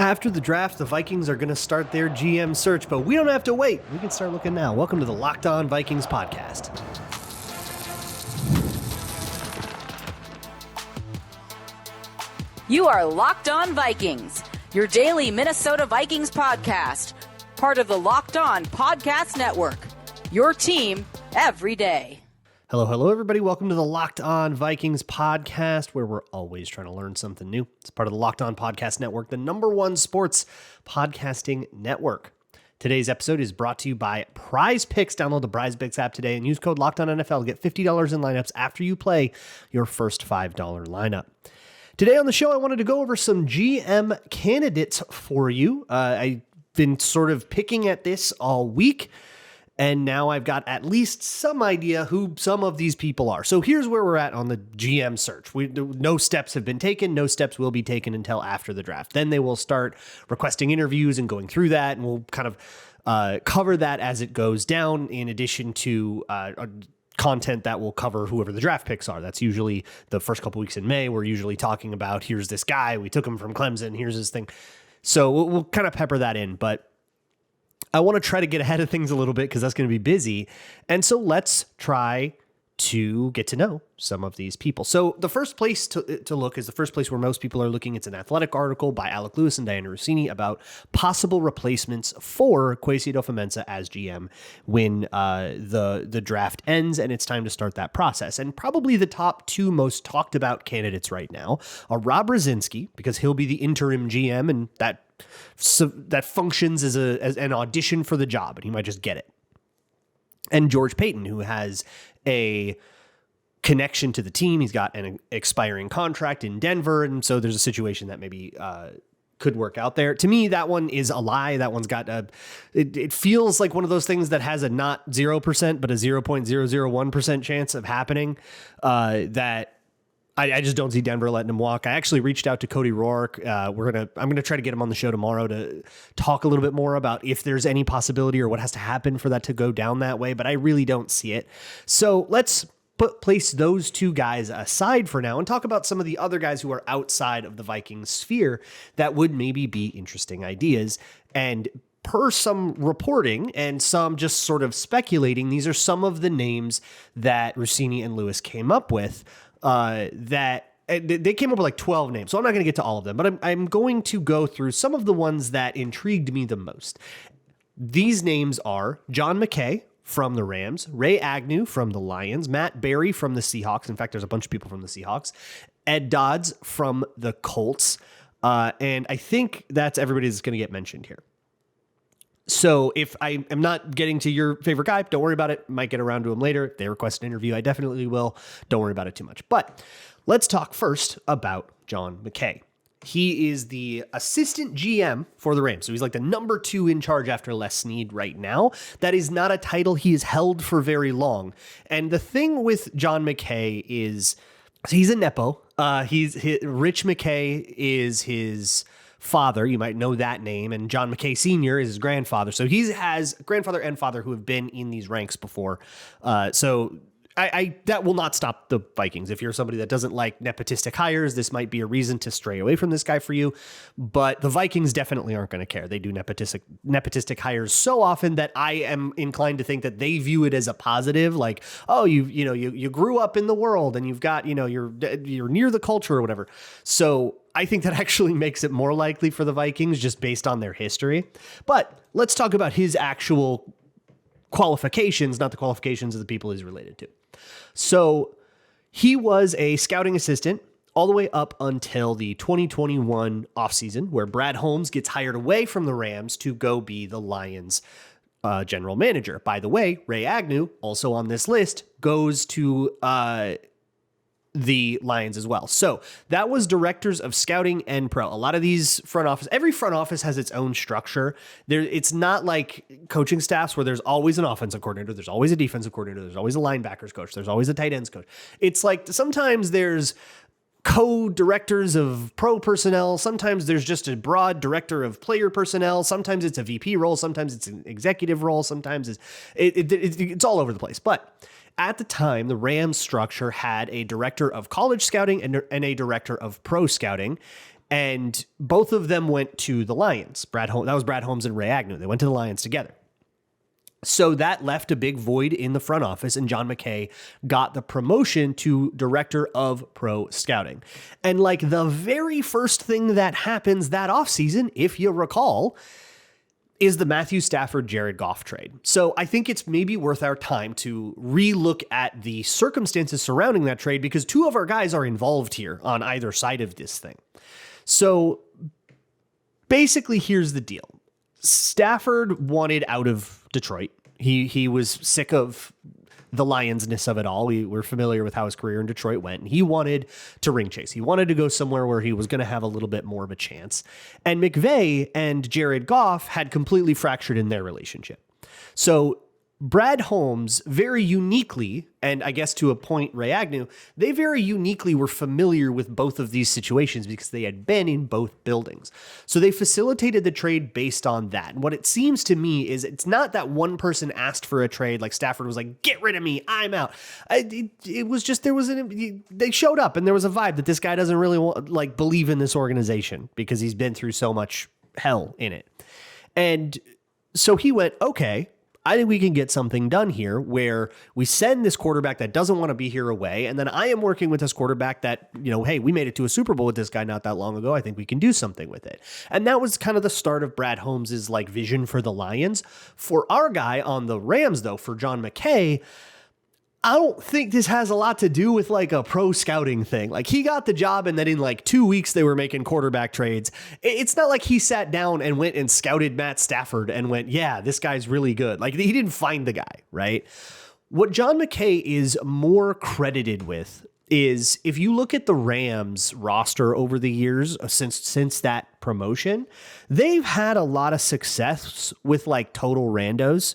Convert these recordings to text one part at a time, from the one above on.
After the draft, the Vikings are going to start their GM search, but we don't have to wait. We can start looking now. Welcome to the Locked On Vikings podcast. You are Locked On Vikings, your daily Minnesota Vikings podcast, part of the Locked On Podcast Network, your team every day. Hello, everybody. Welcome to the Locked On Vikings podcast, where we're always trying to learn something new. It's part of the Locked On Podcast Network, the #1 sports podcasting network. Today's episode is brought to you by PrizePicks. Download the PrizePicks app today and use code LOCKEDONNFL to get $50 in lineups after you play your first $5 lineup. Today on the show, I wanted to go over some GM candidates for you. I've been sort of picking at this all week, and now I've got at least some idea who some of these people are. So here's where we're at on the GM search. No steps have been taken. No steps will be taken until after the draft. Then they will start requesting interviews and going through that, and we'll kind of cover that as it goes down, in addition to content that will cover whoever the draft picks are. That's usually the first couple weeks in May. We're usually talking about, here's this guy, we took him from Clemson, here's this thing. So we'll kind of pepper that in, but I want to try to get ahead of things a little bit because that's going to be busy. And so let's try to get to know some of these people. So the first place to look is the first place where most people are looking. It's an Athletic article by Alec Lewis and Diana Rossini about possible replacements for Kwesi Adofo-Mensah as GM when the draft ends and it's time to start that process. And probably the top two most talked about candidates right now are Rob Brzezinski, because he'll be the interim GM, and that functions as an audition for the job, and he might just get it. And George Paton, who has a connection to the team. He's got an expiring contract in Denver, and so there's a situation that maybe could work out there. To me, that one is a lie. That one's got it feels like one of those things that has a not 0%, but a 0.001% chance of happening. That I just don't see Denver letting him walk. I actually reached out to Cody Rourke. I'm gonna try to get him on the show tomorrow to talk a little bit more about if there's any possibility or what has to happen for that to go down that way, but I really don't see it. So let's place those two guys aside for now and talk about some of the other guys who are outside of the Vikings sphere that would maybe be interesting ideas. And per some reporting and some just sort of speculating, these are some of the names that Rossini and Lewis came up with. That they came up with like 12 names. So I'm not going to get to all of them, but I'm going to go through some of the ones that intrigued me the most. These names are John McKay from the Rams, Ray Agnew from the Lions, Matt Berry from the Seahawks. In fact, there's a bunch of people from the Seahawks, Ed Dodds from the Colts. And I think that's everybody that's going to get mentioned here. So if I am not getting to your favorite guy, don't worry about it. Might get around to him later. If they request an interview, I definitely will. Don't worry about it too much. But let's talk first about John McKay. He is the assistant GM for the Rams. So he's like the number 2 in charge after Les Snead right now. That is not a title he has held for very long. And the thing with John McKay is he's a Nepo. Rich McKay is his father. You might know that name. And John McKay Sr. is his grandfather. So he has grandfather and father who have been in these ranks before. So that will not stop the Vikings. If you're somebody that doesn't like nepotistic hires, this might be a reason to stray away from this guy for you. But the Vikings definitely aren't going to care. They do nepotistic hires so often that I am inclined to think that they view it as a positive. Like, oh, you grew up in the world and you've got, you're near the culture or whatever. So I think that actually makes it more likely for the Vikings just based on their history. But let's talk about his actual qualifications, not the qualifications of the people he's related to. So he was a scouting assistant all the way up until the 2021 offseason, where Brad Holmes gets hired away from the Rams to go be the Lions general manager. By the way, Ray Agnew, also on this list, goes to the Lions as well. So that was directors of scouting and pro. A lot of these every front office has its own structure. It's not like coaching staffs where there's always an offensive coordinator, there's always a defensive coordinator, there's always a linebackers coach, there's always a tight ends coach. It's like sometimes there's co-directors of pro personnel. Sometimes there's just a broad director of player personnel. Sometimes it's a VP role. Sometimes it's an executive role. Sometimes it's all over the place. But at the time, the Rams structure had a director of college scouting and a director of pro scouting. And both of them went to the Lions. That was Brad Holmes and Ray Agnew. They went to the Lions together. So that left a big void in the front office, and John McKay got the promotion to director of pro scouting. And like the very first thing that happens that offseason, if you recall, is the Matthew Stafford, Jared Goff trade. So I think it's maybe worth our time to relook at the circumstances surrounding that trade, because two of our guys are involved here on either side of this thing. So basically, here's the deal. Stafford wanted out of Detroit. He was sick of the Lions-ness of it all. We were familiar with how his career in Detroit went, and he wanted to ring chase. He wanted to go somewhere where he was going to have a little bit more of a chance. And McVay and Jared Goff had completely fractured in their relationship. So Brad Holmes very uniquely, and I guess to a point Ray Agnew, they very uniquely were familiar with both of these situations because they had been in both buildings. So they facilitated the trade based on that. And what it seems to me is it's not that one person asked for a trade, like Stafford was like, get rid of me, I'm out. It was just, they showed up and there was a vibe that this guy doesn't really believe in this organization because he's been through so much hell in it. And so he went, okay, I think we can get something done here where we send this quarterback that doesn't want to be here away. And then I am working with this quarterback that, hey, we made it to a Super Bowl with this guy not that long ago. I think we can do something with it. And that was kind of the start of Brad Holmes's vision for the Lions. For our guy on the Rams, though, for John McKay, I don't think this has a lot to do with a pro scouting thing. He got the job and then in 2 weeks they were making quarterback trades. It's not like he sat down and went and scouted Matt Stafford and went, yeah, this guy's really good. He didn't find the guy, right? What John McKay is more credited with is if you look at the Rams roster over the years since that promotion, they've had a lot of success with total randos.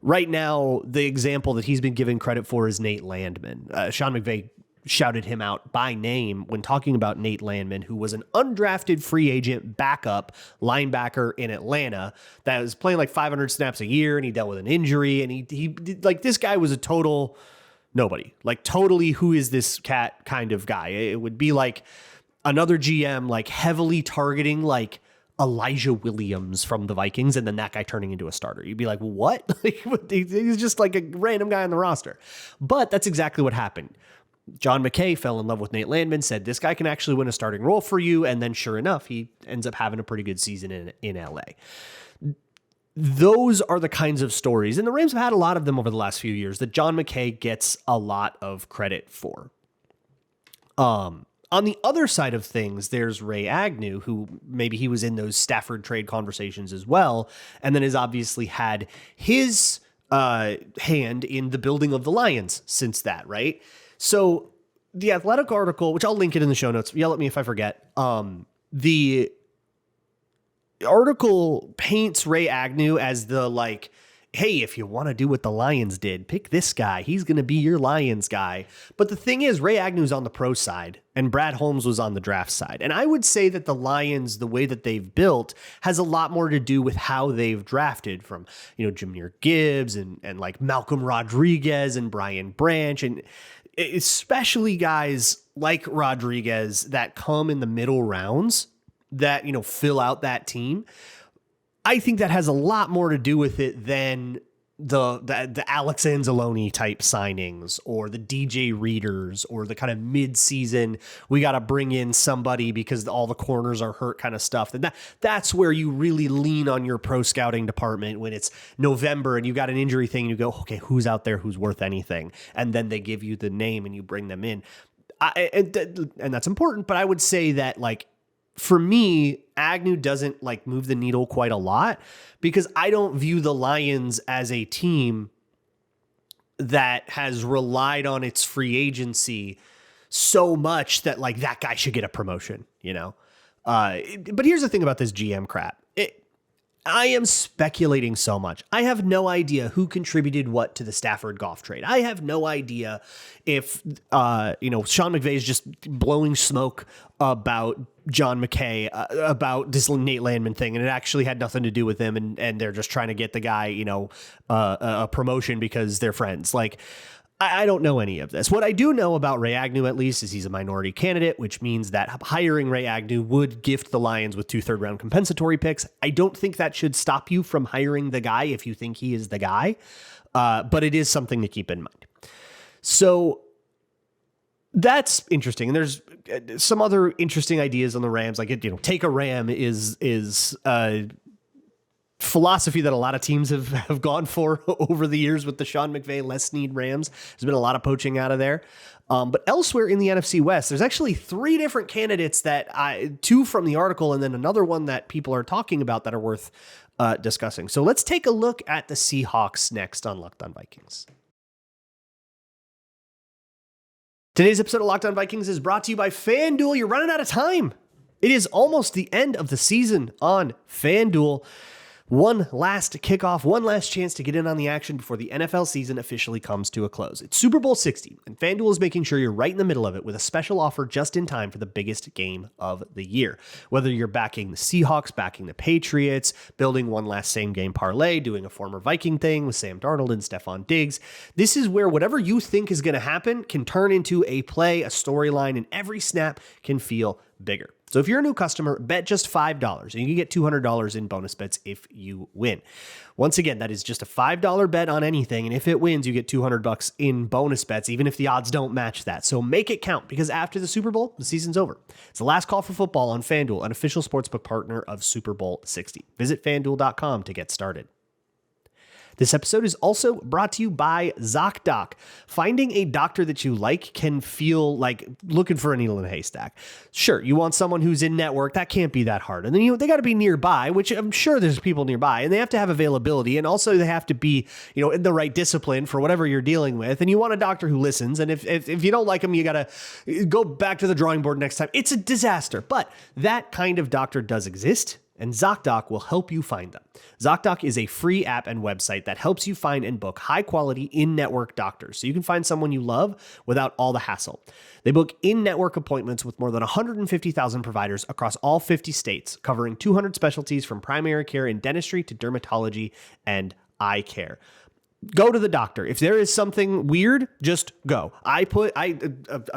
Right now, the example that he's been given credit for is Nate Landman. Sean McVay shouted him out by name when talking about Nate Landman, who was an undrafted free agent backup linebacker in Atlanta that was playing 500 snaps a year, and he dealt with an injury, and he this guy was a total nobody. Totally, who is this cat kind of guy? It would be another GM heavily targeting Elijah Williams from the Vikings, and then that guy turning into a starter. You'd be like, what? He's just a random guy on the roster. But that's exactly what happened. John McKay fell in love with Nate Landman, said, this guy can actually win a starting role for you. And then sure enough, he ends up having a pretty good season in LA. Those are the kinds of stories, and the Rams have had a lot of them over the last few years, that John McKay gets a lot of credit for. On the other side of things, there's Ray Agnew, who maybe he was in those Stafford trade conversations as well, and then has obviously had his hand in the building of the Lions since that, right? So the Athletic article, which I'll link it in the show notes, yell at me if I forget, the article paints Ray Agnew as the hey, if you want to do what the Lions did, pick this guy. He's going to be your Lions guy. But the thing is, Ray Agnew's on the pro side and Brad Holmes was on the draft side. And I would say that the Lions, the way that they've built, has a lot more to do with how they've drafted from, Jahmyr Gibbs and Malcolm Rodriguez and Brian Branch, and especially guys like Rodriguez that come in the middle rounds that, fill out that team. I think that has a lot more to do with it than the Alex Anzalone type signings or the DJ Readers or the kind of mid-season, we got to bring in somebody because all the corners are hurt kind of stuff. That's where you really lean on your pro scouting department when it's November and you got an injury thing and you go, okay, who's out there who's worth anything? And then they give you the name and you bring them in. And that's important, but I would say that for me, Agnew doesn't move the needle quite a lot because I don't view the Lions as a team that has relied on its free agency so much that that guy should get a promotion, But here's the thing about this GM crap. I am speculating so much. I have no idea who contributed what to the Stafford Goff trade. I have no idea if, Sean McVay is just blowing smoke about John McKay, about this Nate Landman thing, and it actually had nothing to do with him, and they're just trying to get the guy, a promotion because they're friends. I don't know any of this. What I do know about Ray Agnew, at least, is he's a minority candidate, which means that hiring Ray Agnew would gift the Lions with 2 third-round compensatory picks. I don't think that should stop you from hiring the guy if you think he is the guy, but it is something to keep in mind. So that's interesting. And there's some other interesting ideas on the Rams, like, take a Ram is philosophy that a lot of teams have gone for over the years with the Sean McVay, less need Rams. There's been a lot of poaching out of there. But elsewhere in the NFC West, there's actually 3 different candidates 2 from the article, and then another one that people are talking about that are worth discussing. So let's take a look at the Seahawks next on Locked On Vikings. Today's episode of Locked On Vikings is brought to you by FanDuel. You're running out of time. It is almost the end of the season on FanDuel. One last kickoff, one last chance to get in on the action before the NFL season officially comes to a close. It's Super Bowl 60, and FanDuel is making sure you're right in the middle of it with a special offer just in time for the biggest game of the year. Whether you're backing the Seahawks, backing the Patriots, building one last same-game parlay, doing a former Viking thing with Sam Darnold and Stephon Diggs, this is where whatever you think is going to happen can turn into a play, a storyline, and every snap can feel bigger. So if you're a new customer, bet just $5 and you can get $200 in bonus bets if you win. Once again, that is just a $5 bet on anything, and if it wins, you get $200 in bonus bets, even if the odds don't match that. So make it count, because after the Super Bowl, the season's over. It's the last call for football on FanDuel, an official sportsbook partner of Super Bowl 60. Visit FanDuel.com to get started. This episode is also brought to you by ZocDoc. Finding a doctor that you like can feel like looking for a needle in a haystack. Sure, you want someone who's in network. That can't be that hard. And then they got to be nearby, which I'm sure there's people nearby, and they have to have availability. And also they have to be, in the right discipline for whatever you're dealing with. And you want a doctor who listens. And if you don't like them, you got to go back to the drawing board next time. It's a disaster. But that kind of doctor does exist, and ZocDoc will help you find them. ZocDoc is a free app and website that helps you find and book high-quality in-network doctors so you can find someone you love without all the hassle. They book in-network appointments with more than 150,000 providers across all 50 states, covering 200 specialties from primary care and dentistry to dermatology and eye care. Go to the doctor. If there is something weird, just go. A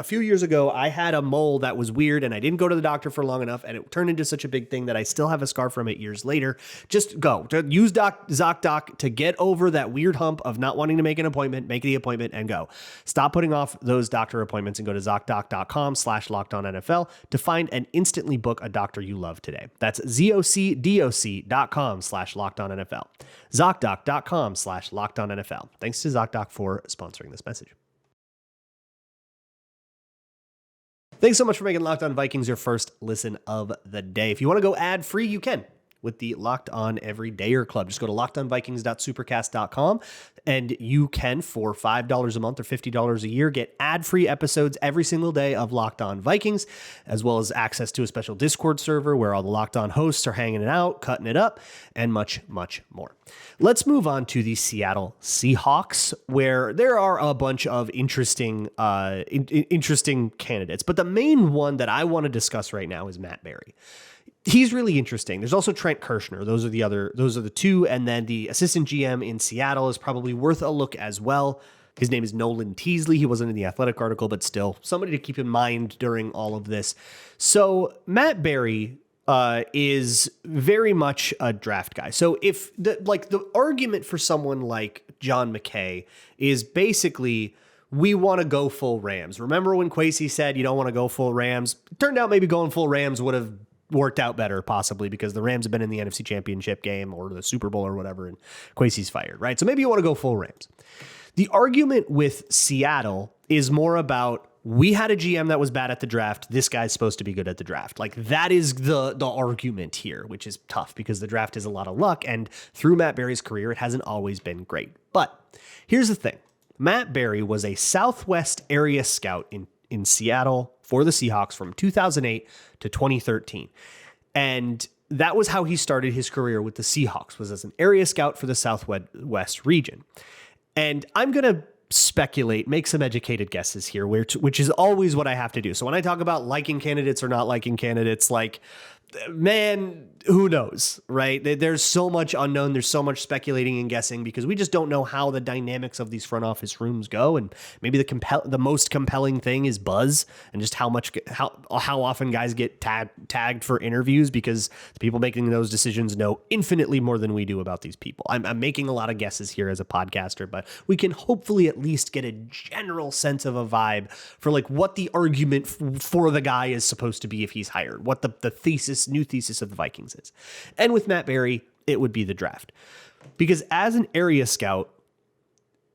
few years ago, I had a mole that was weird and I didn't go to the doctor for long enough, and it turned into such a big thing that I still have a scar from it years later. Just go. Use ZocDoc to get over that weird hump of not wanting to make an appointment, make the appointment and go. Stop putting off those doctor appointments and go to ZocDoc.com/LockedOnNFL to find and instantly book a doctor you love today. That's ZocDoc.com/LockedOnNFL. ZocDoc.com/LockedOnNFL. Thanks to ZocDoc for sponsoring this message. Thanks so much for making Locked On Vikings your first listen of the day. If you want to go ad-free, you can with the Locked On Everydayer Club. Just go to LockedOnVikings.supercast.com and you can, for $5 a month or $50 a year, get ad-free episodes every single day of Locked On Vikings, as well as access to a special Discord server where all the Locked On hosts are hanging it out, cutting it up, and much, much more. Let's move on to the Seattle Seahawks, where there are a bunch of interesting candidates. But the main one that I want to discuss right now is Matt Berry. He's really interesting. There's also Trent Kirchner. Those are the 2. And then the assistant GM in Seattle is probably worth a look as well. His name is Nolan Teasley. He wasn't in the Athletic article, but still somebody to keep in mind during all of this. So Matt Berry is very much a draft guy. So if the argument for someone like John McKay is basically, we want to go full Rams. Remember when Kwesi said you don't want to go full Rams? It turned out maybe going full Rams would have worked out better, possibly, because the Rams have been in the NFC Championship game or the Super Bowl or whatever, and Kwesi's fired, right? So maybe you want to go full Rams. The argument with Seattle is more about, we had a GM that was bad at the draft. This guy's supposed to be good at the draft. Like, that is the argument here, which is tough because the draft is a lot of luck. And through Matt Berry's career, it hasn't always been great. But here's the thing. Matt Berry was a Southwest area scout in Seattle for the Seahawks from 2008 to 2013. And that was how he started his career with the Seahawks, was as an area scout for the Southwest region. And I'm going to speculate, make some educated guesses here, which is always what I have to do. So when I talk about liking candidates or not liking candidates, like, man, who knows, right? There's so much unknown. There's so much speculating and guessing because we just don't know how the dynamics of these front office rooms go. And maybe the most compelling thing is buzz and just how often guys get tagged for interviews because the people making those decisions know infinitely more than we do about these people. I'm making a lot of guesses here as a podcaster, but we can hopefully at least get a general sense of a vibe for like what the argument for the guy is supposed to be if he's hired, what the new thesis of the Vikings is. And with Matt Berry, it would be the draft. Because as an area scout,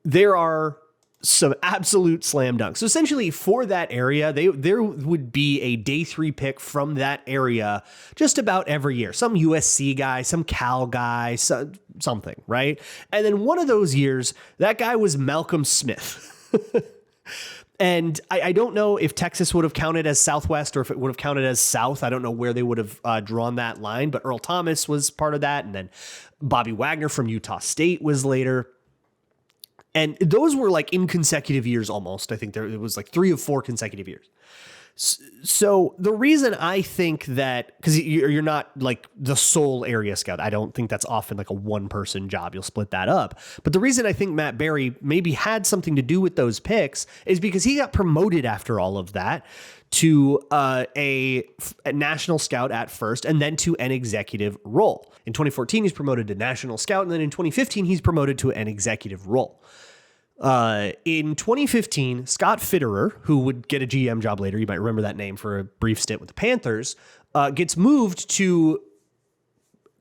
there are some absolute slam dunks. So essentially for that area, there would be a day 3 pick from that area just about every year. Some USC guy, some Cal guy, something, right? And then one of those years, that guy was Malcolm Smith. And I don't know if Texas would have counted as Southwest or if it would have counted as South. I don't know where they would have drawn that line, but Earl Thomas was part of that. And then Bobby Wagner from Utah State was later. And those were like in consecutive years almost. I think it was like 3 of 4 consecutive years. So the reason I think that, because you're not like the sole area scout, I don't think that's often like a one-person job. You'll split that up. But the reason I think Matt Berry maybe had something to do with those picks is because he got promoted after all of that to a national scout at first and then to an executive role. In 2014, he's promoted to national scout, and then in 2015, he's promoted to an executive role. In 2015, Scott Fitterer, who would get a GM job later, you might remember that name for a brief stint with the Panthers, gets moved to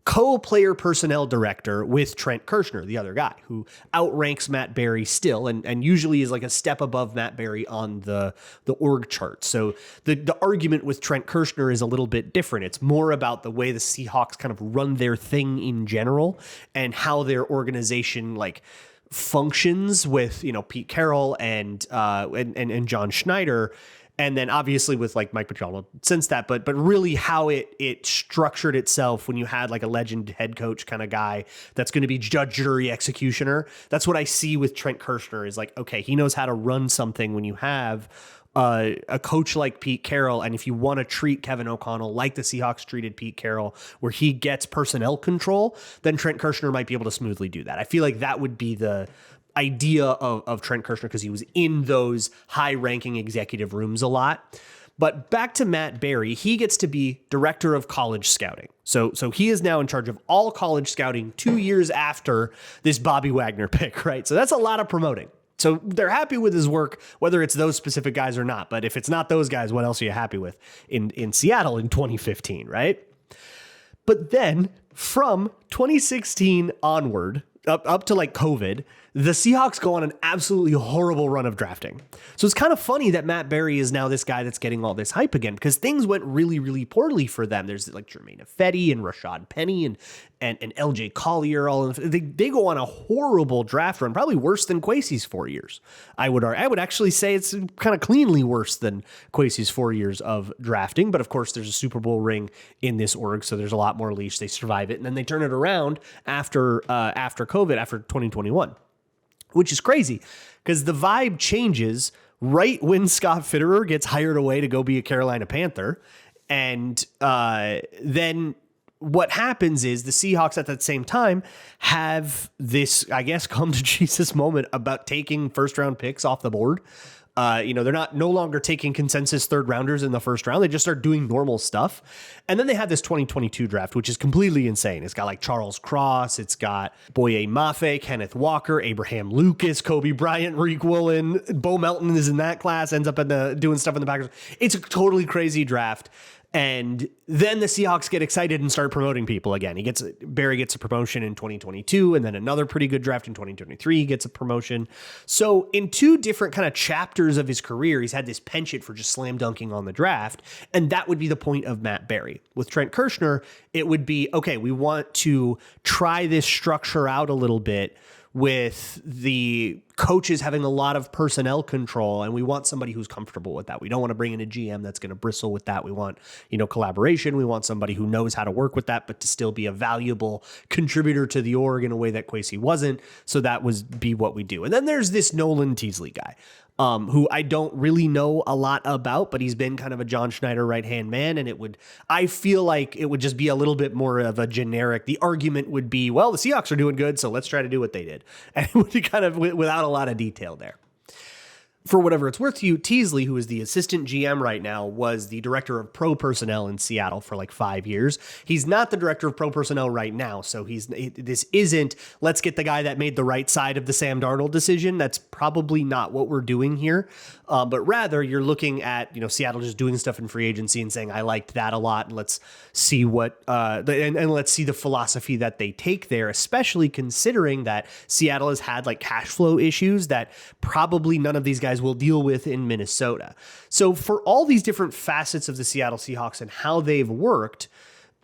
co-player personnel director with Trent Kirchner, the other guy, who outranks Matt Berry still and usually is like a step above Matt Berry on the org chart. So the argument with Trent Kirchner is a little bit different. It's more about the way the Seahawks kind of run their thing in general and how their organization like functions with, Pete Carroll and John Schneider. And then obviously with like Mike Petrino since that, but really how it structured itself when you had like a legend head coach kind of guy that's going to be judge, jury, executioner. That's what I see with Trent Kirchner is like, okay, he knows how to run something when you have a coach like Pete Carroll. And if you want to treat Kevin O'Connell like the Seahawks treated Pete Carroll, where he gets personnel control, then Trent Kirchner might be able to smoothly do that. I feel like that would be the idea of Trent Kirchner because he was in those high-ranking executive rooms a lot. But back to Matt Berry, he gets to be director of college scouting. So he is now in charge of all college scouting 2 years after this Bobby Wagner pick, right? So that's a lot of promoting. So they're happy with his work, whether it's those specific guys or not. But if it's not those guys, what else are you happy with in Seattle in 2015, right? But then from 2016 onward, up to like COVID, the Seahawks go on an absolutely horrible run of drafting. So it's kind of funny that Matt Berry is now this guy that's getting all this hype again because things went really, really poorly for them. There's like Jermaine Ifedi and Rashad Penny and LJ Collier. They go on a horrible draft run, probably worse than Kwesi's 4 years. I would actually say it's kind of cleanly worse than Kwesi's 4 years of drafting. But of course, there's a Super Bowl ring in this org, so there's a lot more leash. They survive it, and then they turn it around after COVID, after 2021. Which is crazy because the vibe changes right when Scott Fitterer gets hired away to go be a Carolina Panther. And then what happens is the Seahawks at that same time have this, I guess, come to Jesus moment about taking first round picks off the board. They're no longer taking consensus third rounders in the first round. They just start doing normal stuff. And then they have this 2022 draft, which is completely insane. It's got like Charles Cross. It's got Boye Mafe, Kenneth Walker, Abraham Lucas, Kobe Bryant, Reek Woolen. Bo Melton is in that class, ends up doing stuff in the Packers. It's a totally crazy draft. And then the Seahawks get excited and start promoting people again. Berry gets a promotion in 2022, and then another pretty good draft in 2023. He gets a promotion. So in 2 different kind of chapters of his career, he's had this penchant for just slam dunking on the draft, and that would be the point of Matt Berry. With Trent Kirchner, it would be, okay, we want to try this structure out a little bit with the coaches having a lot of personnel control, and we want somebody who's comfortable with that. We don't want to bring in a GM that's going to bristle with that. We want, collaboration. We want somebody who knows how to work with that, but to still be a valuable contributor to the org in a way that Kwesi wasn't. So that would be what we do. And then there's this Nolan Teasley guy, who I don't really know a lot about, but he's been kind of a John Schneider right-hand man. And I feel like it would just be a little bit more of a generic, the argument would be, well, the Seahawks are doing good, so let's try to do what they did. And it would be kind of without a lot of detail there. For whatever it's worth to you, Teasley, who is the assistant GM right now, was the director of pro personnel in Seattle for like 5 years. He's not the director of pro personnel right now. So this isn't, let's get the guy that made the right side of the Sam Darnold decision. That's probably not what we're doing here. But rather you're looking at, Seattle just doing stuff in free agency and saying, I liked that a lot. And let's see what, and let's see the philosophy that they take there, especially considering that Seattle has had like cash flow issues that probably none of these guys will deal with in Minnesota. So for all these different facets of the Seattle Seahawks and how they've worked,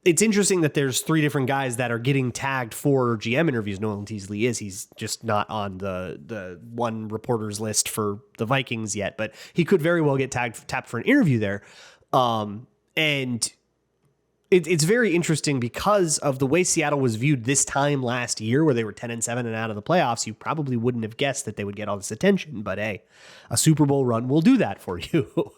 it's interesting that there's 3 different guys that are getting tagged for GM interviews. Nolan Teasley he's just not on the one reporter's list for the Vikings yet, but he could very well get tapped for an interview there. And it's very interesting because of the way Seattle was viewed this time last year, where they were 10-7 and out of the playoffs. You probably wouldn't have guessed that they would get all this attention, but hey, a Super Bowl run will do that for you.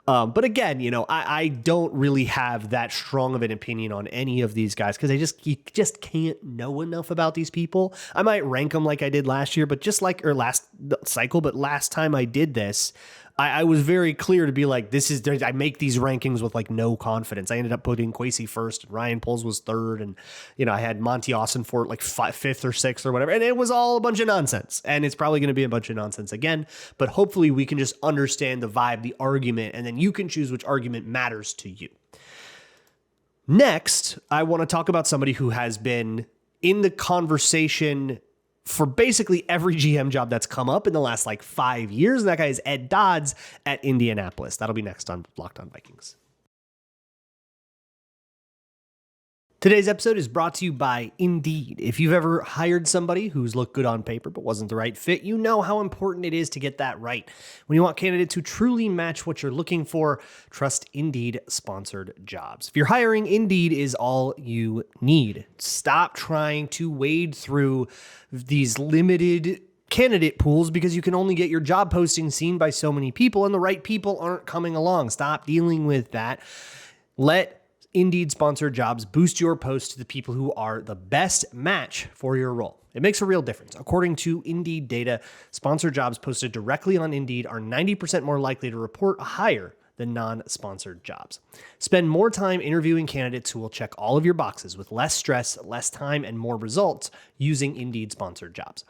But again, I don't really have that strong of an opinion on any of these guys because you just can't know enough about these people. I might rank them like I did last year, but last cycle, but last time I did this, I was very clear to be like, I make these rankings with like no confidence. I ended up putting Kwesi first, and Ryan Poles was third, and I had Monty Austin for like fifth or sixth or whatever, and it was all a bunch of nonsense, and it's probably going to be a bunch of nonsense again. But hopefully we can just understand the vibe, the argument, and then you can choose which argument matters to you. Next, I want to talk about somebody who has been in the conversation for basically every GM job that's come up in the last 5 years. And that guy is Ed Dodds at Indianapolis. That'll be next on Locked On Vikings. Today's episode is brought to you by Indeed. If you've ever hired somebody who's looked good on paper but wasn't the right fit, you know how important it is to get that right. When you want candidates who truly match what you're looking for, trust Indeed sponsored jobs. If you're hiring, Indeed is all you need. Stop trying to wade through these limited candidate pools because you can only get your job posting seen by so many people and the right people aren't coming along. Stop dealing with that. Let Indeed sponsored jobs boost your post to the people who are the best match for your role. It makes a real difference. According to Indeed data, sponsored jobs posted directly on Indeed are 90% more likely to report a hire than non-sponsored jobs. Spend more time interviewing candidates who will check all of your boxes with less stress, less time, and more results using Indeed sponsored jobs.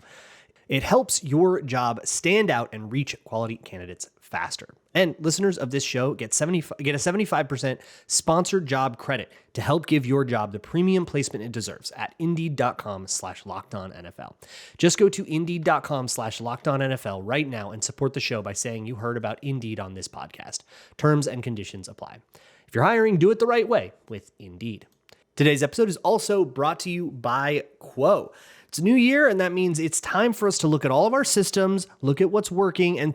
It helps your job stand out and reach quality candidates faster. And listeners of this show get a 75% sponsored job credit to help give your job the premium placement it deserves at Indeed.com/LockedOnNFL. Just go to Indeed.com/LockedOnNFL right now and support the show by saying you heard about Indeed on this podcast. Terms and conditions apply. If you're hiring, do it the right way with Indeed. Today's episode is also brought to you by Quo. It's a new year, and that means it's time for us to look at all of our systems, look at what's working and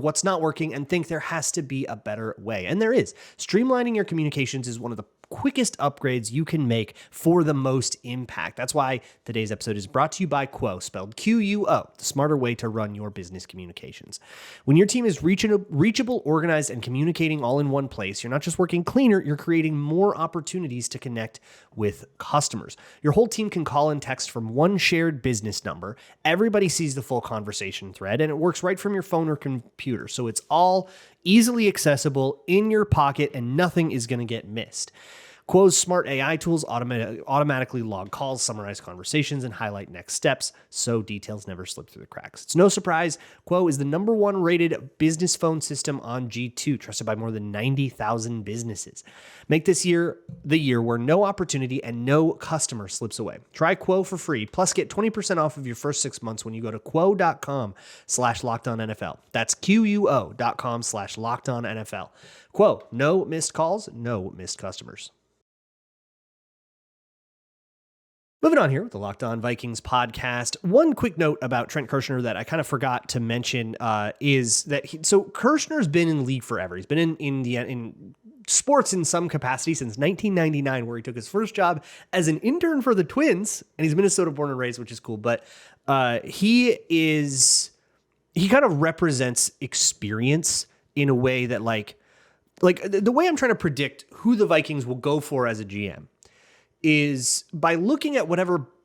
what's not working, and think there has to be a better way. And there is. Streamlining your communications is one of the quickest upgrades you can make for the most impact. That's why today's episode is brought to you by Quo, spelled Quo, the smarter way to run your business communications. When your team is reachable, organized, and communicating all in one place, you're not just working cleaner, you're creating more opportunities to connect with customers. Your whole team can call and text from one shared business number. Everybody sees the full conversation thread, and it works right from your phone or computer. So it's all easily accessible in your pocket, and nothing is going to get missed. Quo's smart AI tools automatically log calls, summarize conversations, and highlight next steps, so details never slip through the cracks. It's no surprise, Quo is the #1 rated business phone system on G2, trusted by more than 90,000 businesses. Make this year the year where no opportunity and no customer slips away. Try Quo for free, plus get 20% off of your first 6 months when you go to quo.com/LockedOnNFL. That's QUO.com/LockedOnNFL. Quo, no missed calls, no missed customers. Moving on here with the Locked On Vikings podcast. One quick note about Trent Kirchner that I kind of forgot to mention is that Kirchner's been in the league forever. He's been in India in sports in some capacity since 1999, where he took his first job as an intern for the Twins, and he's Minnesota born and raised, which is cool. But he kind of represents experience in a way that like the way I'm trying to predict who the Vikings will go for as a GM is by looking at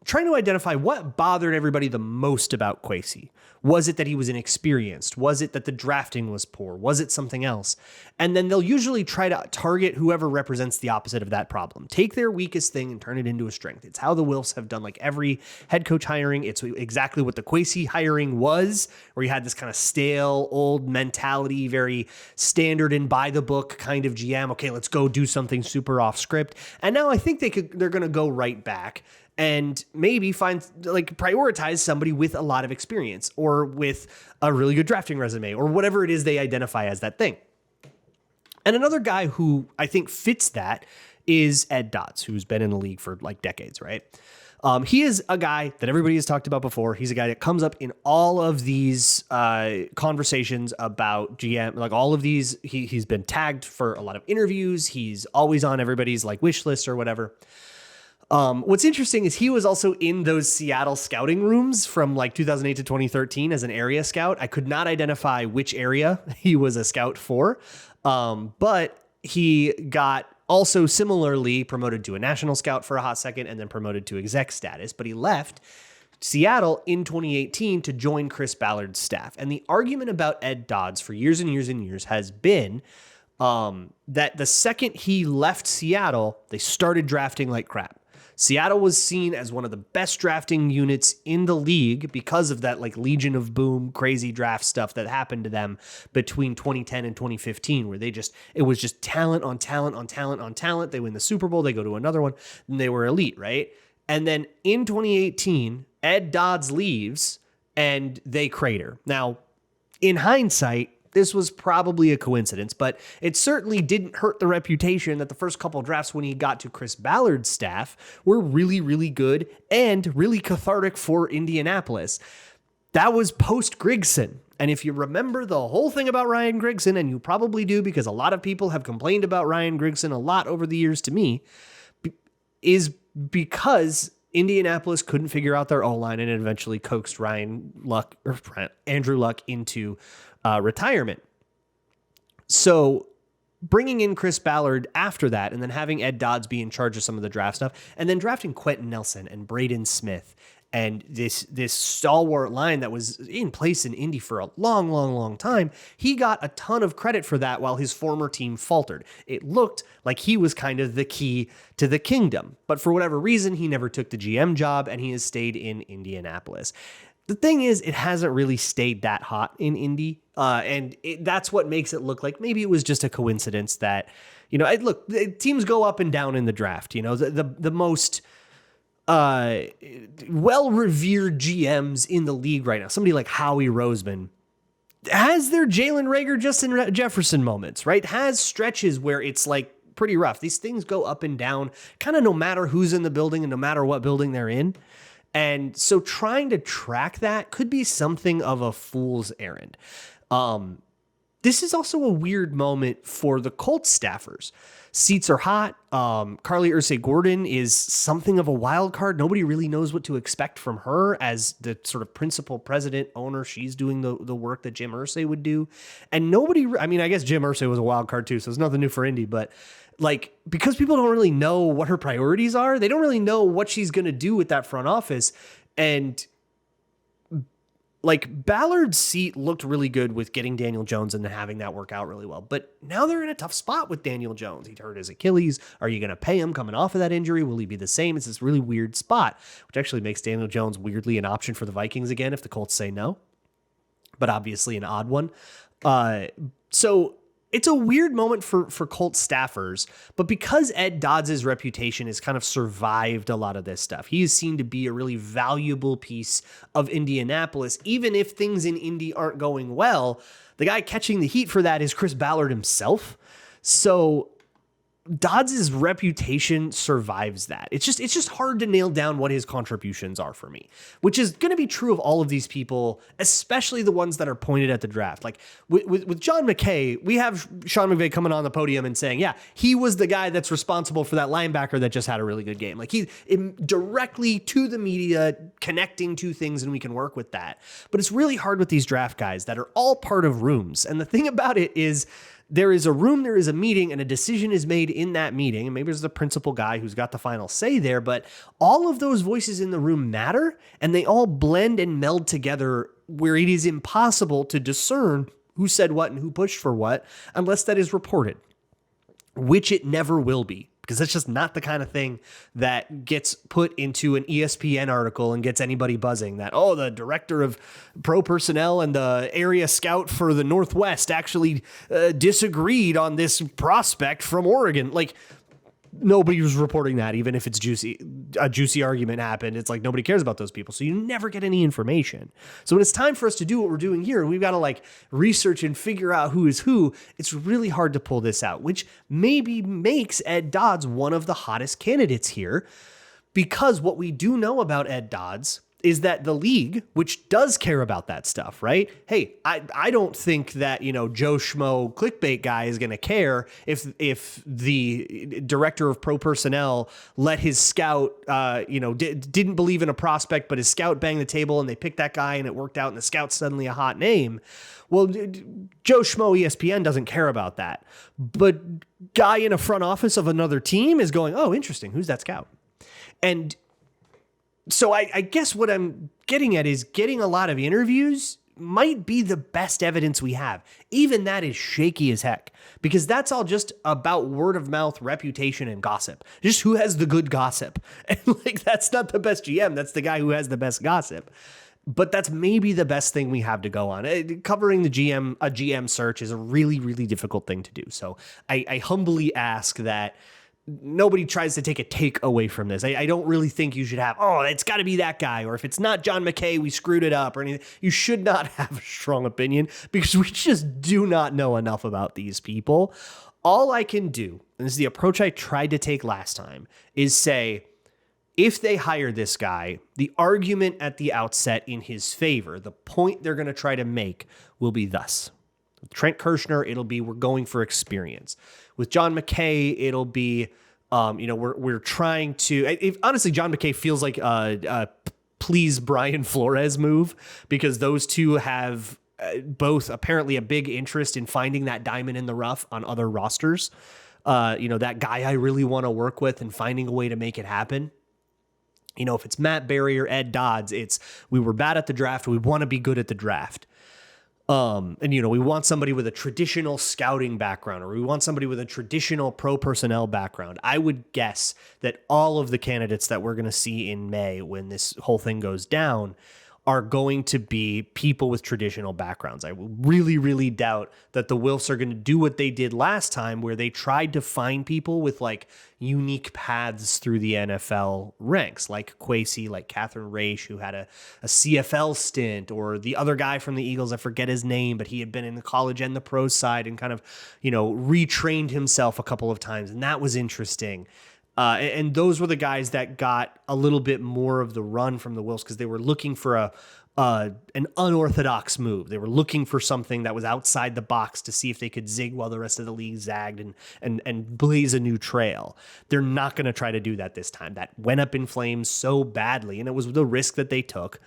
trying to identify what bothered everybody the most about Kwesi. Was it that he was inexperienced? Was it that the drafting was poor? Was it something else? And then they'll usually try to target whoever represents the opposite of that problem. Take their weakest thing and turn it into a strength. It's how the Wilfs have done like every head coach hiring. It's exactly what the Kwesi hiring was, where you had this kind of stale, old mentality, very standard and by the book kind of GM. Okay, let's go do something super off script. And now I think they're going to go right back and maybe prioritize somebody with a lot of experience or with a really good drafting resume or whatever it is they identify as that thing. And another guy who I think fits that is Ed Dodds, who's been in the league for like decades, right? He is a guy that everybody has talked about before. He's a guy that comes up in all of these conversations about GM, like all of these. He's been tagged for a lot of interviews. He's always on everybody's like wish list or whatever. What's interesting is he was also in those Seattle scouting rooms from like 2008 to 2013 as an area scout. I could not identify which area he was a scout for, but he got also similarly promoted to a national scout for a hot second and then promoted to exec status, but he left Seattle in 2018 to join Chris Ballard's staff. And the argument about Ed Dodds for years and years and years has been that the second he left Seattle, they started drafting like crap. Seattle was seen as one of the best drafting units in the league because of that like Legion of Boom crazy draft stuff that happened to them between 2010 and 2015, where it was just talent on talent on talent on talent. They win the Super Bowl, they go to another one, and they were elite, right? And then in 2018, Ed Dodds leaves and they crater. Now, in hindsight, this was probably a coincidence, but it certainly didn't hurt the reputation that the first couple of drafts when he got to Chris Ballard's staff were really, really good and really cathartic for Indianapolis. That was post Grigson. And if you remember the whole thing about Ryan Grigson, and you probably do because a lot of people have complained about Ryan Grigson a lot over the years to me, is because Indianapolis couldn't figure out their O-line and eventually coaxed Andrew Luck into retirement. So bringing in Chris Ballard after that and then having Ed Dodds be in charge of some of the draft stuff and then drafting Quentin Nelson and Braden Smith and this stalwart line that was in place in Indy for a long, long, long time, he got a ton of credit for that while his former team faltered. It looked like he was kind of the key to the kingdom, but for whatever reason, he never took the GM job and he has stayed in Indianapolis. The thing is, it hasn't really stayed that hot in Indy, and that's what makes it look like maybe it was just a coincidence that, teams go up and down in the draft. The most well-revered GMs in the league right now, somebody like Howie Roseman, has their Jalen Reagor, Justin Jefferson moments, right? Has stretches where it's like pretty rough. These things go up and down, kind of no matter who's in the building and no matter what building they're in. And so trying to track that could be something of a fool's errand. This is also a weird moment for the Colts staffers. Seats are hot. Carly Ursay-Gordon is something of a wild card. Nobody really knows what to expect from her as the sort of principal president owner. She's doing the work that Jim Irsay would do. And I guess Jim Irsay was a wild card too, so it's nothing new for Indy, but because people don't really know what her priorities are, they don't really know what she's going to do with that front office. And Ballard's seat looked really good with getting Daniel Jones and having that work out really well. But now they're in a tough spot with Daniel Jones. He hurt his Achilles. Are you going to pay him coming off of that injury? Will he be the same? It's this really weird spot, which actually makes Daniel Jones weirdly an option for the Vikings again if the Colts say no, but obviously an odd one. So it's a weird moment for Colts staffers, but because Ed Dodds' reputation has kind of survived a lot of this stuff, he is seen to be a really valuable piece of Indianapolis. Even if things in Indy aren't going well, the guy catching the heat for that is Chris Ballard himself. So Dodds' reputation survives that. It's just hard to nail down what his contributions are for me, which is going to be true of all of these people, especially the ones that are pointed at the draft. Like with John McKay, we have Sean McVay coming on the podium and saying, yeah, he was the guy that's responsible for that linebacker that just had a really good game. Like he's directly to the media, connecting to things, and we can work with that. But it's really hard with these draft guys that are all part of rooms. And the thing about it is, there is a room, there is a meeting, and a decision is made in that meeting. And maybe there's the principal guy who's got the final say there, but all of those voices in the room matter, and they all blend and meld together where it is impossible to discern who said what and who pushed for what unless that is reported, which it never will be. Because that's just not the kind of thing that gets put into an ESPN article and gets anybody buzzing that, oh, the director of pro personnel and the area scout for the Northwest actually disagreed on this prospect from Oregon. Like, nobody was reporting that, even if it's a juicy argument happened. It's like nobody cares about those people. So you never get any information. So when it's time for us to do what we're doing here, we've got to like research and figure out who is who. It's really hard to pull this out, which maybe makes Ed Dodds one of the hottest candidates here, because what we do know about Ed Dodds is that the league, which does care about that stuff, right? Hey, I don't think that, Joe Schmo clickbait guy is going to care if the director of pro personnel let his scout, didn't believe in a prospect, but his scout banged the table and they picked that guy and it worked out and the scout's suddenly a hot name. Well, Joe Schmo ESPN doesn't care about that. But guy in a front office of another team is going, oh, interesting. Who's that scout? And so I guess what I'm getting at is getting a lot of interviews might be the best evidence we have. Even that is shaky as heck, because that's all just about word of mouth, reputation, and gossip. Just who has the good gossip. And like, that's not the best GM. That's the guy who has the best gossip. But that's maybe the best thing we have to go on. Covering a GM search is a really, really difficult thing to do. So I humbly ask that nobody tries to take a take away from this. I don't really think you should have, oh, it's got to be that guy, or if it's not John McKay, we screwed it up, or anything. You should not have a strong opinion, because we just do not know enough about these people. All I can do, and this is the approach I tried to take last time, is say, if they hire this guy, the argument at the outset in his favor, the point they're going to try to make will be thus. With Trent Kirchner, it'll be, we're going for experience. With John McKay, it'll be, we're trying to. Honestly, John McKay feels like a please Brian Flores move, because those two have both apparently a big interest in finding that diamond in the rough on other rosters. That guy I really want to work with and finding a way to make it happen. If it's Matt Berry or Ed Dodds, it's we were bad at the draft. We want to be good at the draft. We want somebody with a traditional scouting background, or we want somebody with a traditional pro personnel background. I would guess that all of the candidates that we're going to see in May, when this whole thing goes down, are going to be people with traditional backgrounds. I really, really doubt that the Wilfs are going to do what they did last time, where they tried to find people with like unique paths through the NFL ranks, like Kwesi, like Catherine Raish, who had a CFL stint, or the other guy from the Eagles, I forget his name, but he had been in the college and the pro side and kind of, retrained himself a couple of times. And that was interesting. And those were the guys that got a little bit more of the run from the Wilfs, because they were looking for an unorthodox move. They were looking for something that was outside the box to see if they could zig while the rest of the league zagged and blaze a new trail. They're not going to try to do that this time. That went up in flames so badly, and it was the risk that they took.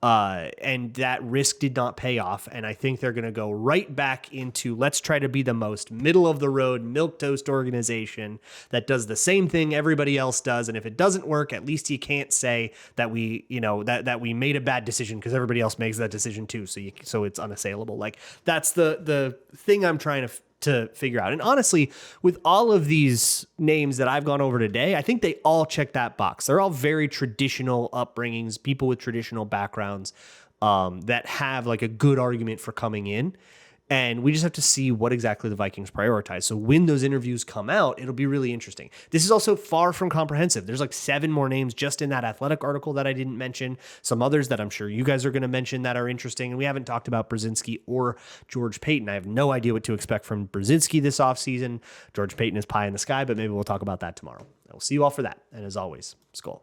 And that risk did not pay off. And I think they're going to go right back into, let's try to be the most middle of the road milquetoast organization that does the same thing everybody else does. And if it doesn't work, at least you can't say that we made a bad decision, because everybody else makes that decision too. So it's unassailable. Like, that's the thing I'm trying to figure out. And honestly, with all of these names that I've gone over today, I think they all check that box. They're all very traditional upbringings, people with traditional backgrounds that have like a good argument for coming in. And we just have to see what exactly the Vikings prioritize. So when those interviews come out, it'll be really interesting. This is also far from comprehensive. There's like 7 more names just in that Athletic article that I didn't mention. Some others that I'm sure you guys are going to mention that are interesting. And we haven't talked about Brzezinski or George Paton. I have no idea what to expect from Brzezinski this offseason. George Paton is pie in the sky, but maybe we'll talk about that tomorrow. I will see you all for that. And as always, Skol.